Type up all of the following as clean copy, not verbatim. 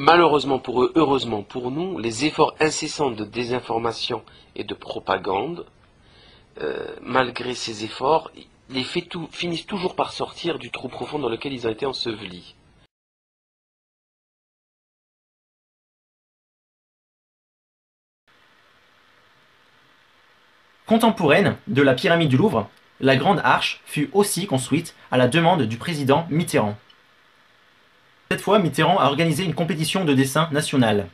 Malheureusement pour eux, heureusement pour nous, les efforts incessants de désinformation et de propagande, malgré ces efforts, les faits finissent toujours par sortir du trou profond dans lequel ils ont été ensevelis. Contemporaine de la pyramide du Louvre, la Grande Arche fut aussi construite à la demande du président Mitterrand. Cette fois, Mitterrand a organisé une compétition de dessin nationale.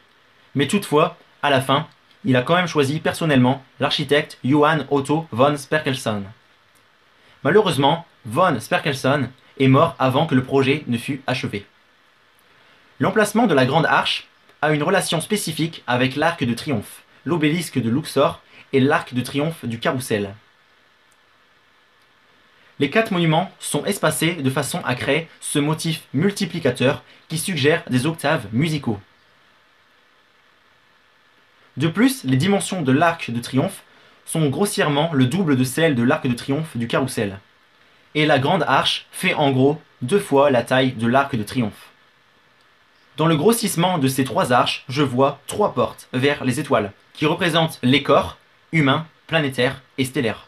Mais toutefois, à la fin, il a quand même choisi personnellement l'architecte Johann Otto von Sperkelson. Malheureusement, von Sperkelson est mort avant que le projet ne fût achevé. L'emplacement de la Grande Arche a une relation spécifique avec l'Arc de Triomphe, l'obélisque de Luxor et l'Arc de Triomphe du Carrousel. Les 4 monuments sont espacés de façon à créer ce motif multiplicateur qui suggère des octaves musicaux. De plus, les dimensions de l'Arc de Triomphe sont grossièrement le double de celles de l'Arc de Triomphe du Carrousel. Et la Grande Arche fait en gros 2 fois la taille de l'Arc de Triomphe. Dans le grossissement de ces 3 arches, je vois 3 portes vers les étoiles, qui représentent les corps humains, planétaires et stellaires.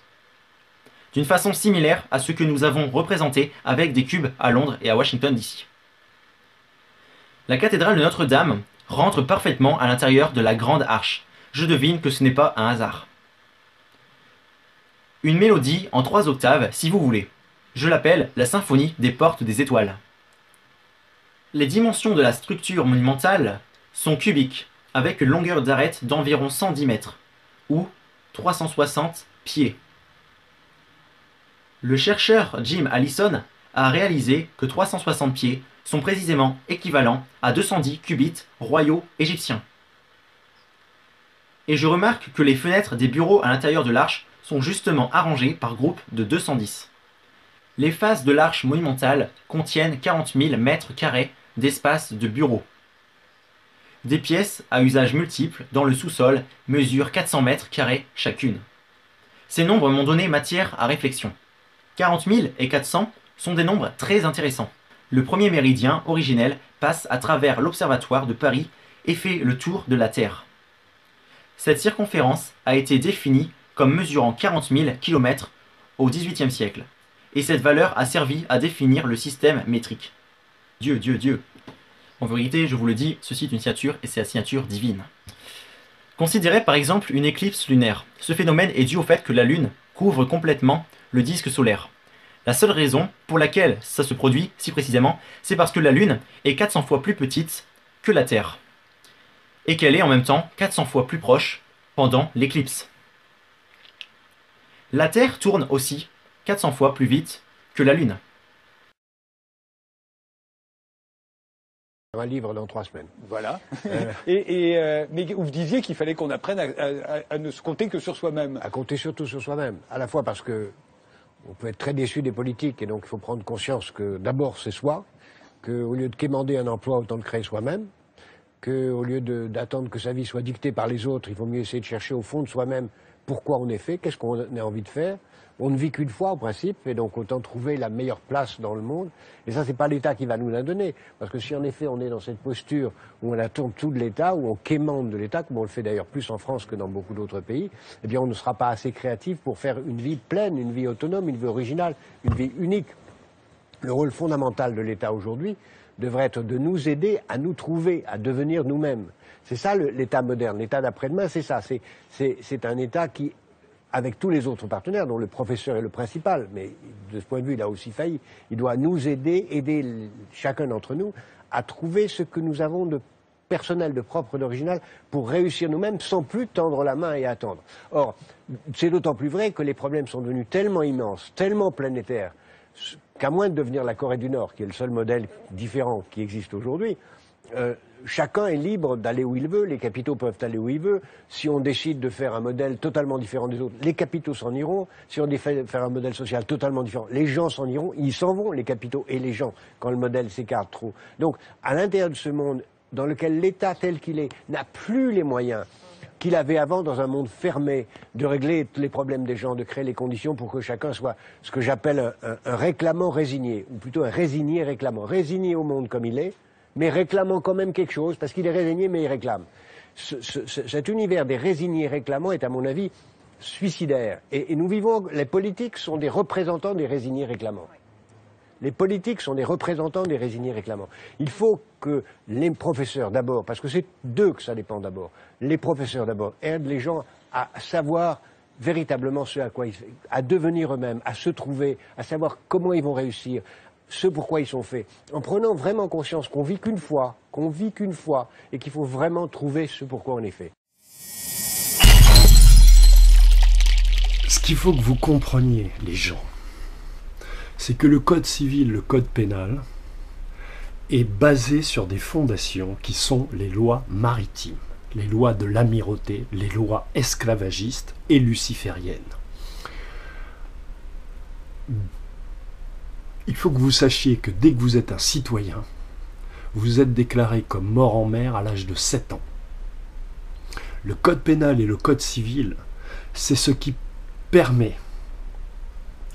D'une façon similaire à ce que nous avons représenté avec des cubes à Londres et à Washington DC. La cathédrale de Notre-Dame rentre parfaitement à l'intérieur de la Grande Arche. Je devine que ce n'est pas un hasard. Une mélodie en 3 octaves si vous voulez. Je l'appelle la symphonie des portes des étoiles. Les dimensions de la structure monumentale sont cubiques, avec une longueur d'arête d'environ 110 mètres, ou 360 pieds. Le chercheur Jim Allison a réalisé que 360 pieds sont précisément équivalents à 210 qubits royaux égyptiens. Et je remarque que les fenêtres des bureaux à l'intérieur de l'arche sont justement arrangées par groupe de 210. Les faces de l'arche monumentale contiennent 40 000 mètres carrés d'espace de bureaux. Des pièces à usage multiple dans le sous-sol mesurent 400 mètres carrés chacune. Ces nombres m'ont donné matière à réflexion. 40 000 et 400 sont des nombres très intéressants. Le premier méridien originel passe à travers l'Observatoire de Paris et fait le tour de la Terre. Cette circonférence a été définie comme mesurant 40 000 km au XVIIIe siècle, et cette valeur a servi à définir le système métrique. Dieu, Dieu, Dieu. En vérité, je vous le dis, ceci est une signature et c'est la signature divine. Considérez par exemple une éclipse lunaire. Ce phénomène est dû au fait que la Lune couvre complètement le disque solaire. La seule raison pour laquelle ça se produit si précisément, c'est parce que la Lune est 400 fois plus petite que la Terre. Et qu'elle est en même temps 400 fois plus proche pendant l'éclipse. La Terre tourne aussi 400 fois plus vite que la Lune. Un livre dans 3 semaines. Voilà. Mais vous disiez qu'il fallait qu'on apprenne à ne se compter que sur soi-même. À compter surtout sur soi-même. À la fois parce que on peut être très déçu des politiques et donc il faut prendre conscience que d'abord c'est soi, qu'au lieu de quémander un emploi, autant le créer soi-même, qu'au lieu d'attendre que sa vie soit dictée par les autres, il faut mieux essayer de chercher au fond de soi-même pourquoi on est fait, qu'est-ce qu'on a envie de faire. On ne vit qu'une fois au principe, et donc autant trouver la meilleure place dans le monde. Et ça, c'est pas l'État qui va nous la donner. Parce que si en effet on est dans cette posture où on attend tout de l'État, où on quémande de l'État, comme on le fait d'ailleurs plus en France que dans beaucoup d'autres pays, eh bien on ne sera pas assez créatif pour faire une vie pleine, une vie autonome, une vie originale, une vie unique. Le rôle fondamental de l'État aujourd'hui devrait être de nous aider à nous trouver, à devenir nous-mêmes. C'est ça l'État moderne. L'État d'après-demain, c'est ça. C'est un État qui, avec tous les autres partenaires, dont le professeur est le principal, mais de ce point de vue, il a aussi failli. Il doit nous aider chacun d'entre nous, à trouver ce que nous avons de personnel, de propre, d'original, pour réussir nous-mêmes sans plus tendre la main et attendre. Or, c'est d'autant plus vrai que les problèmes sont devenus tellement immenses, tellement planétaires, qu'à moins de devenir la Corée du Nord, qui est le seul modèle différent qui existe aujourd'hui, chacun est libre d'aller où il veut, les capitaux peuvent aller où ils veulent. Si on décide de faire un modèle totalement différent des autres, les capitaux s'en iront. Si on décide de faire un modèle social totalement différent, les gens s'en iront. Ils s'en vont, les capitaux et les gens, quand le modèle s'écarte trop. Donc, à l'intérieur de ce monde dans lequel l'État tel qu'il est n'a plus les moyens qu'il avait avant dans un monde fermé, de régler tous les problèmes des gens, de créer les conditions pour que chacun soit ce que j'appelle un réclamant résigné, ou plutôt un résigné réclamant. Résigné au monde comme il est, mais réclamant quand même quelque chose, parce qu'il est résigné, mais il réclame. Cet univers des résignés réclamants est, à mon avis, suicidaire. Et nous vivons, les politiques sont des représentants des résignés réclamants. Les politiques sont des représentants des résignés réclamants. Il faut que les professeurs, d'abord, parce que c'est d'eux que ça dépend d'abord, les professeurs d'abord, aident les gens à savoir véritablement ce à quoi à devenir eux-mêmes, à se trouver, à savoir comment ils vont réussir, ce pourquoi ils sont faits, en prenant vraiment conscience qu'on vit qu'une fois, et qu'il faut vraiment trouver ce pourquoi on est fait. Ce qu'il faut que vous compreniez, les gens, c'est que le code civil, le code pénal, est basé sur des fondations qui sont les lois maritimes, les lois de l'amirauté, les lois esclavagistes et lucifériennes. Il faut que vous sachiez que dès que vous êtes un citoyen, vous êtes déclaré comme mort en mer à l'âge de 7 ans. Le code pénal et le code civil, c'est ce qui permet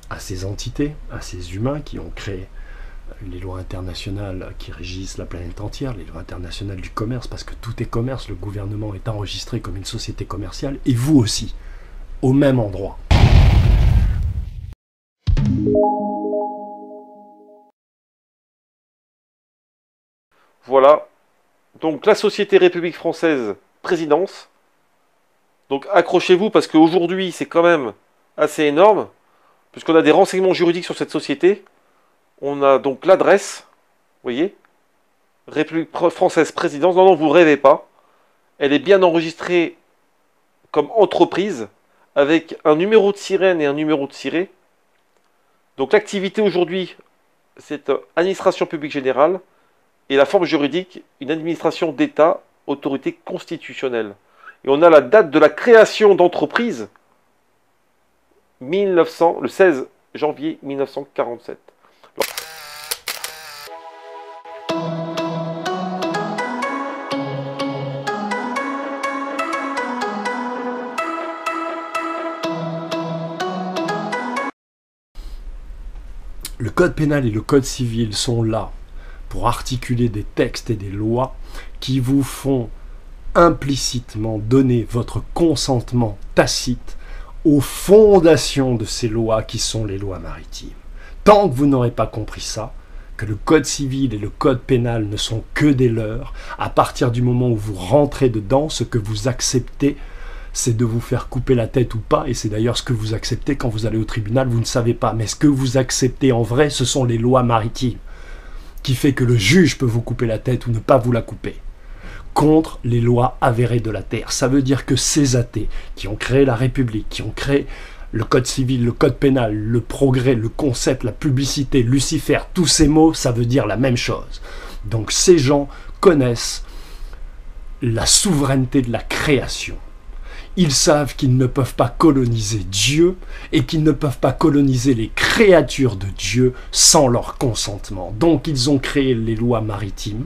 à ces entités, à ces humains qui ont créé les lois internationales qui régissent la planète entière, les lois internationales du commerce, parce que tout est commerce, le gouvernement est enregistré comme une société commerciale, et vous aussi, au même endroit. Voilà. Donc la Société République Française, présidence. Donc accrochez-vous parce qu'aujourd'hui c'est quand même assez énorme, puisqu'on a des renseignements juridiques sur cette société. On a donc l'adresse, vous voyez, République Française Présidence. Non, non, vous rêvez pas. Elle est bien enregistrée comme entreprise, avec un numéro de sirène et un numéro de ciré. Donc l'activité aujourd'hui, c'est administration publique générale, et la forme juridique, une administration d'État, autorité constitutionnelle. Et on a la date de la création d'entreprise, le 16 janvier 1947. Le code pénal et le code civil sont là pour articuler des textes et des lois qui vous font implicitement donner votre consentement tacite aux fondations de ces lois qui sont les lois maritimes. Tant que vous n'aurez pas compris ça, que le code civil et le code pénal ne sont que des leurres, à partir du moment où vous rentrez dedans, ce que vous acceptez, c'est de vous faire couper la tête ou pas, et c'est d'ailleurs ce que vous acceptez quand vous allez au tribunal, vous ne savez pas. Mais ce que vous acceptez en vrai, ce sont les lois maritimes, qui fait que le juge peut vous couper la tête ou ne pas vous la couper, contre les lois avérées de la terre. Ça veut dire que ces athées, qui ont créé la République, qui ont créé le code civil, le code pénal, le progrès, le concept, la publicité, Lucifer, tous ces mots, ça veut dire la même chose. Donc ces gens connaissent la souveraineté de la création. Ils savent qu'ils ne peuvent pas coloniser Dieu et qu'ils ne peuvent pas coloniser les créatures de Dieu sans leur consentement. Donc ils ont créé les lois maritimes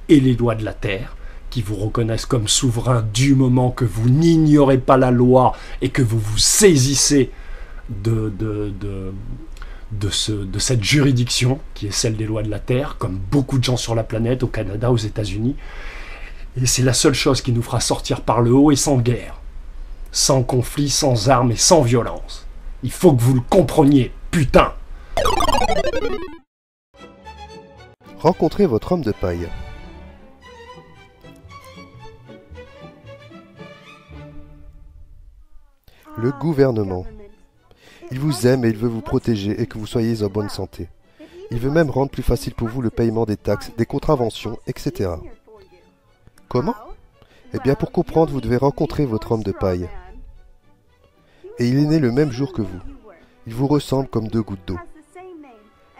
et les lois de la terre qui vous reconnaissent comme souverain du moment que vous n'ignorez pas la loi et que vous vous saisissez de cette juridiction qui est celle des lois de la terre, comme beaucoup de gens sur la planète, au Canada, aux États-Unis. Et c'est la seule chose qui nous fera sortir par le haut et sans guerre. Sans conflit, sans armes et sans violence. Il faut que vous le compreniez, putain! Rencontrez votre homme de paille. Le gouvernement. Il vous aime et il veut vous protéger et que vous soyez en bonne santé. Il veut même rendre plus facile pour vous le paiement des taxes, des contraventions, etc. Comment? Eh bien, pour comprendre, vous devez rencontrer votre homme de paille. Et il est né le même jour que vous. Il vous ressemble comme 2 gouttes d'eau.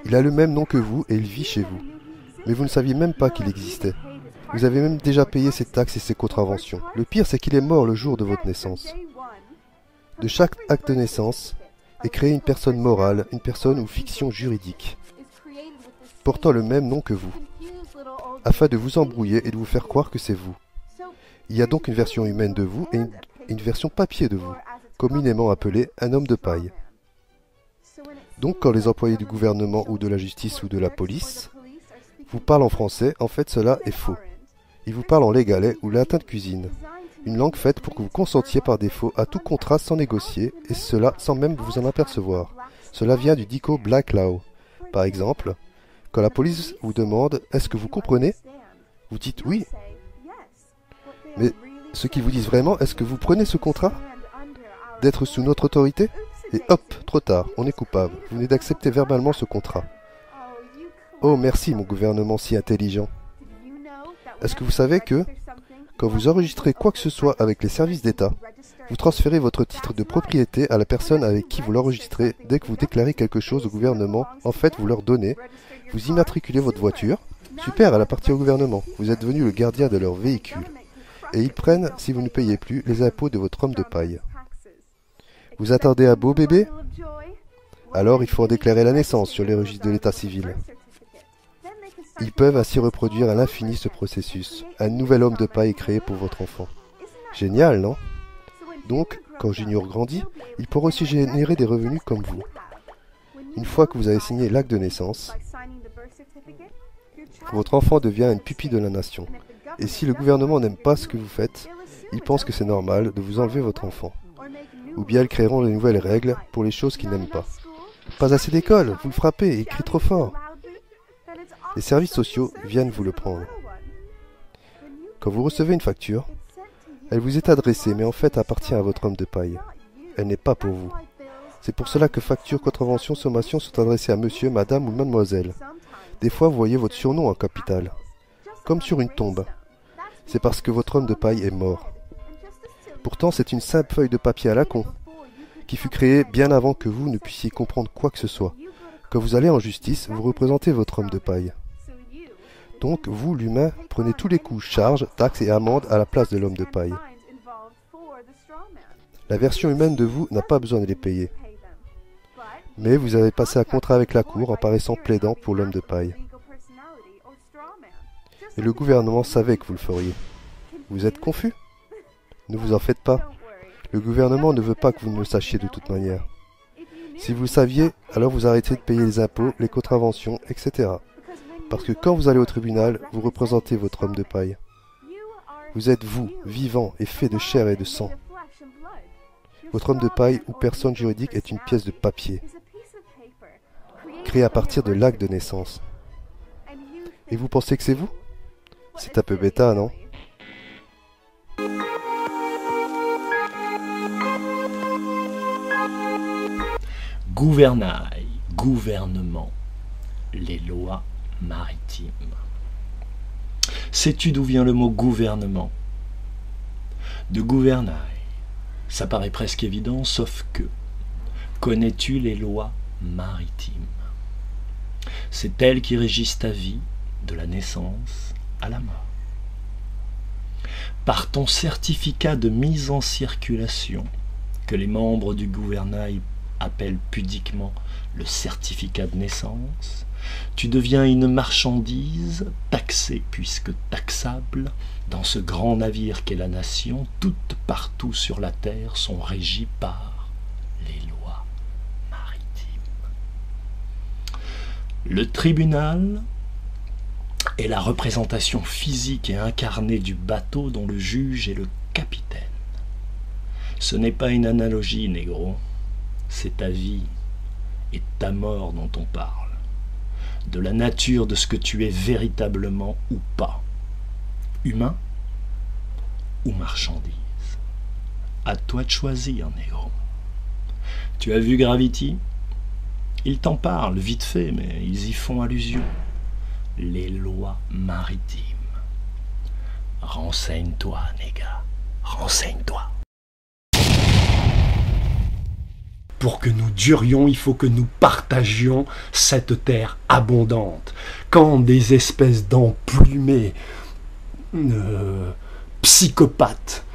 Il a le même nom que vous et il vit chez vous. Mais vous ne saviez même pas qu'il existait. Vous avez même déjà payé ses taxes et ses contraventions. Le pire, c'est qu'il est mort le jour de votre naissance. De chaque acte de naissance est créée une personne morale, une personne ou fiction juridique, portant le même nom que vous, afin de vous embrouiller et de vous faire croire que c'est vous. Il y a donc une version humaine de vous et une version papier de vous, communément appelée un homme de paille. Donc quand les employés du gouvernement ou de la justice ou de la police vous parle en français, en fait cela est faux. Il vous parle en légalais ou latin de cuisine. Une langue faite pour que vous consentiez par défaut à tout contrat sans négocier, et cela sans même vous en apercevoir. Cela vient du dico Black Law. Par exemple, quand la police vous demande « Est-ce que vous comprenez ?» vous dites « Oui ». Mais ce qu'ils vous disent vraiment, est-ce que vous prenez ce contrat d'être sous notre autorité? Et hop, trop tard, on est coupable. Vous venez d'accepter verbalement ce contrat. Oh merci mon gouvernement si intelligent. Est-ce que vous savez que, quand vous enregistrez quoi que ce soit avec les services d'État, vous transférez votre titre de propriété à la personne avec qui vous l'enregistrez dès que vous déclarez quelque chose au gouvernement, en fait vous leur donnez, vous immatriculez votre voiture, super, elle appartient au gouvernement, vous êtes devenu le gardien de leur véhicule. Et ils prennent, si vous ne payez plus, les impôts de votre homme de paille. Vous attendez un beau bébé? Alors il faut en déclarer la naissance sur les registres de l'état civil. Ils peuvent ainsi reproduire à l'infini ce processus. Un nouvel homme de paille est créé pour votre enfant. Génial, non? Donc, quand Junior grandit, il pourra aussi générer des revenus comme vous. Une fois que vous avez signé l'acte de naissance, votre enfant devient une pupille de la nation. Et si le gouvernement n'aime pas ce que vous faites, il pense que c'est normal de vous enlever votre enfant. Ou bien ils créeront de nouvelles règles pour les choses qu'ils n'aiment pas. Pas assez d'école, vous le frappez, il crie trop fort. Les services sociaux viennent vous le prendre. Quand vous recevez une facture, elle vous est adressée, mais en fait appartient à votre homme de paille. Elle n'est pas pour vous. C'est pour cela que factures, contraventions, sommations sont adressées à monsieur, madame ou mademoiselle. Des fois, vous voyez votre surnom en capital. Comme sur une tombe. C'est parce que votre homme de paille est mort. Pourtant, c'est une simple feuille de papier à la con, qui fut créée bien avant que vous ne puissiez comprendre quoi que ce soit. Quand vous allez en justice, vous représentez votre homme de paille. Donc, vous, l'humain, prenez tous les coûts, charges, taxes et amendes à la place de l'homme de paille. La version humaine de vous n'a pas besoin de les payer. Mais vous avez passé un contrat avec la cour en paraissant plaidant pour l'homme de paille. Et le gouvernement savait que vous le feriez. Vous êtes confus? Ne vous en faites pas. Le gouvernement ne veut pas que vous ne le sachiez de toute manière. Si vous le saviez, alors vous arrêtez de payer les impôts, les contraventions, etc. Parce que quand vous allez au tribunal, vous représentez votre homme de paille. Vous êtes vous, vivant et fait de chair et de sang. Votre homme de paille ou personne juridique est une pièce de papier, créée à partir de l'acte de naissance. Et vous pensez que c'est vous? C'est un peu bêta, non? Gouvernail, gouvernement, les lois maritimes. Sais-tu d'où vient le mot gouvernement? De gouvernail. Ça paraît presque évident, sauf que, connais-tu les lois maritimes? C'est elles qui régissent ta vie, de la naissance à la mort. Par ton certificat de mise en circulation, que les membres du gouvernail appellent pudiquement le certificat de naissance, tu deviens une marchandise taxée puisque taxable dans ce grand navire qu'est la nation. Toutes partout sur la terre sont régies par les lois maritimes. Le tribunal est la représentation physique et incarnée du bateau dont le juge est le capitaine. Ce n'est pas une analogie, négro, c'est ta vie et ta mort dont on parle, de la nature de ce que tu es véritablement ou pas, humain ou marchandise. À toi de choisir, négro. Tu as vu Gravity? Ils t'en parlent vite fait, mais ils y font allusion. Les lois maritimes. Renseigne-toi, néga. Renseigne-toi. Pour que nous durions, il faut que nous partagions cette terre abondante. Quand des espèces d'emplumés, psychopathes,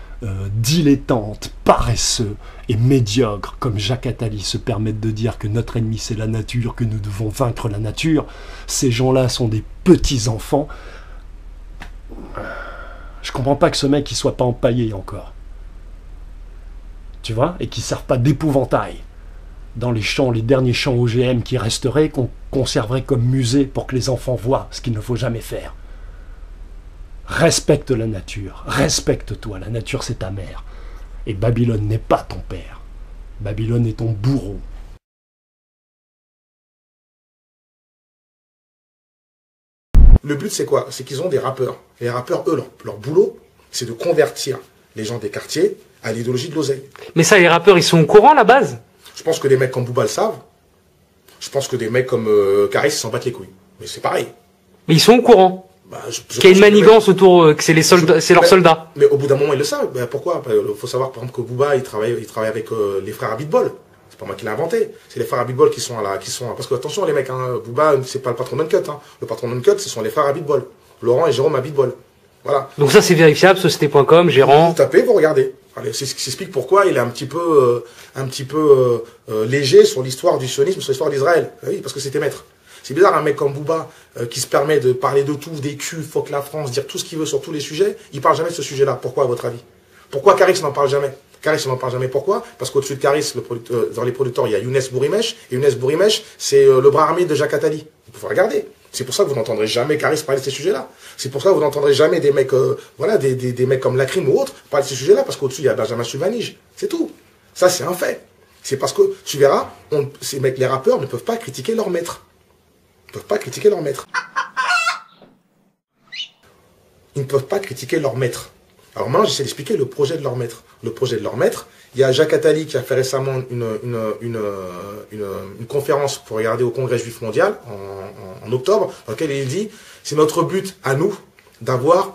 dilettantes, paresseux et médiocres, comme Jacques Attali se permettent de dire que notre ennemi c'est la nature, que nous devons vaincre la nature, ces gens-là sont des petits-enfants. Je comprends pas que ce mec il soit pas empaillé encore. Tu vois? Et qu'il ne serve pas d'épouvantail dans les champs, les derniers champs OGM qui resteraient, qu'on conserverai comme musée pour que les enfants voient ce qu'il ne faut jamais faire. Respecte la nature, respecte-toi, la nature c'est ta mère. Et Babylone n'est pas ton père. Babylone est ton bourreau. Le but, c'est quoi? C'est qu'ils ont des rappeurs. Les rappeurs, eux, leur boulot, c'est de convertir les gens des quartiers à l'idéologie de l'oseille. Mais ça, les rappeurs, ils sont au courant à la base? Je pense que des mecs comme Booba le savent. Je pense que des mecs comme Caris s'en battent les couilles. Mais c'est pareil. Mais ils sont au courant. Bah, qu'il y a une manigance autour, que c'est les soldats, c'est leurs soldats. Mais au bout d'un moment, ils le savent. Ben, pourquoi? Il faut savoir, par exemple, que Booba, il travaille avec les frères Abitbol. C'est pas moi qui l'ai inventé. C'est les frères Abitbol qui sont parce que attention, les mecs, hein, Booba, c'est pas le patron d'Uncut, hein. Le patron d'Uncut, ce sont les frères Abitbol. Laurent et Jérôme Abitbol. Voilà. Donc ça, c'est vérifiable, société.com, gérant. Vous tapez, vous regardez. Allez, c'est ce qui s'explique pourquoi il est un petit peu léger sur l'histoire du sionisme, sur l'histoire d'Israël. Oui, parce que c'était maître. C'est bizarre, un mec comme Booba, qui se permet de parler de tout, des culs, fuck la France, dire tout ce qu'il veut sur tous les sujets, il parle jamais de ce sujet-là. Pourquoi, à votre avis? Pourquoi Caris n'en parle jamais? Caris n'en parle jamais. Pourquoi? Parce qu'au-dessus de Caris, dans les producteurs, il y a Younes Bourimesh, et Younes Bourimesh, c'est le bras armé de Jacques Attali. Vous pouvez regarder. C'est pour ça que vous n'entendrez jamais Caris parler de ces sujets-là. C'est pour ça que vous n'entendrez jamais des mecs, des mecs comme Lacrim ou autres parler de ces sujets-là, parce qu'au-dessus, il y a Benjamin Suvanige. C'est tout. Ça, c'est un fait. C'est parce que, tu verras, ces mecs, les rappeurs, ne peuvent pas critiquer leur maître. Ils ne peuvent pas critiquer leur maître. Ils ne peuvent pas critiquer leur maître. Alors maintenant, j'essaie d'expliquer le projet de leur maître. Le projet de leur maître, il y a Jacques Attali qui a fait récemment une conférence pour regarder au Congrès juif mondial en octobre, dans lequel il dit « C'est notre but à nous,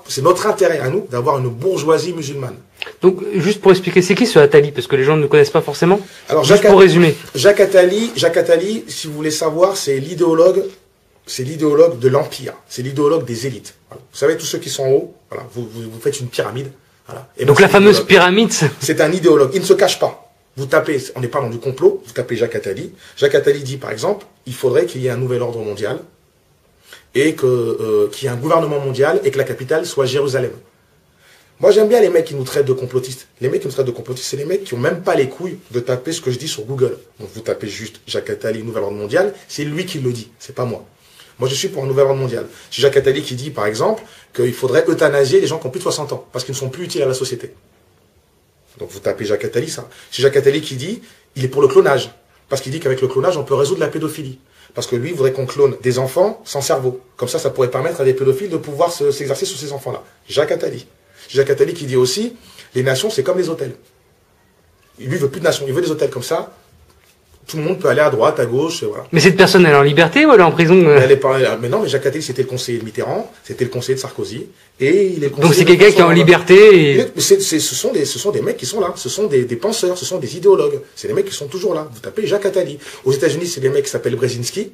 c'est notre intérêt à nous d'avoir une bourgeoisie musulmane. » Donc, juste pour expliquer, c'est qui ce Attali? Parce que les gens ne le connaissent pas forcément. Alors, juste pour résumer. Jacques Attali, si vous voulez savoir, c'est l'idéologue de l'Empire. C'est l'idéologue des élites. Voilà. Vous savez, tous ceux qui sont en haut, voilà, vous faites une pyramide. Voilà. Et donc la fameuse pyramide. C'est un idéologue. Il ne se cache pas. Vous tapez, on n'est pas dans du complot, vous tapez Jacques Attali. Jacques Attali dit, par exemple, il faudrait qu'il y ait un nouvel ordre mondial et qu'il y ait un gouvernement mondial et que la capitale soit Jérusalem. Moi, j'aime bien les mecs qui nous traitent de complotistes. Les mecs qui nous traitent de complotistes, c'est les mecs qui n'ont même pas les couilles de taper ce que je dis sur Google. Donc, vous tapez juste Jacques Attali, nouvel ordre mondial, c'est lui qui le dit, c'est pas moi. Moi, je suis pour un nouvel ordre mondial. C'est Jacques Attali qui dit, par exemple, qu'il faudrait euthanasier les gens qui ont plus de 60 ans, parce qu'ils ne sont plus utiles à la société. Donc, vous tapez Jacques Attali, ça. C'est Jacques Attali qui dit, il est pour le clonage, parce qu'il dit qu'avec le clonage, on peut résoudre la pédophilie. Parce que lui, il voudrait qu'on clone des enfants sans cerveau. Comme ça pourrait permettre à des pédophiles de pouvoir s'exercer sur ces enfants-là. Jacques Attali. Jacques Attali qui dit aussi, les nations, c'est comme les hôtels. Lui, il veut plus de nations, il veut des hôtels comme ça. Tout le monde peut aller à droite, à gauche, voilà. Mais cette personne, elle est en liberté ou elle est en prison? Elle est pas, mais non, mais Jacques Attali, c'était le conseiller de Mitterrand, c'était le conseiller de Sarkozy, et il est le conseiller. Donc c'est quelqu'un qui est en liberté et... Ce sont des mecs qui sont là, ce sont des penseurs, ce sont des idéologues, c'est des mecs qui sont toujours là. Vous tapez Jacques Attali. Aux États-Unis, c'est des mecs qui s'appellent Brzezinski.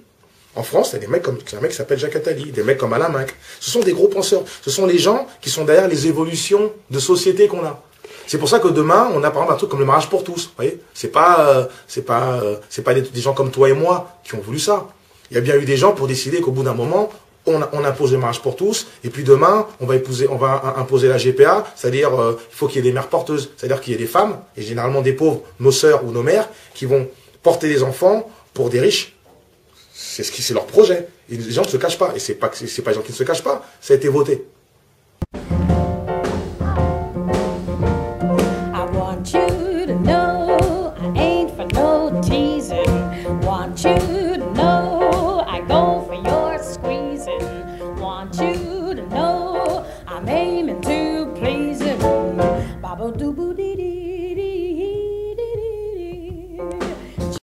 En France, c'est un mec qui s'appelle Jacques Attali, des mecs comme Alain Minc. Ce sont des gros penseurs. Ce sont les gens qui sont derrière les évolutions de société qu'on a. C'est pour ça que demain, on a par exemple un truc comme le mariage pour tous. Vous voyez, c'est pas des gens comme toi et moi qui ont voulu ça. Il y a bien eu des gens pour décider qu'au bout d'un moment, on impose le mariage pour tous, et puis demain, on va imposer la GPA, c'est-à-dire il faut qu'il y ait des mères porteuses, c'est-à-dire qu'il y ait des femmes, et généralement des pauvres, nos sœurs ou nos mères, qui vont porter des enfants pour des riches. C'est leur projet. Et les gens ne se cachent pas. Et c'est pas les gens qui ne se cachent pas, ça a été voté.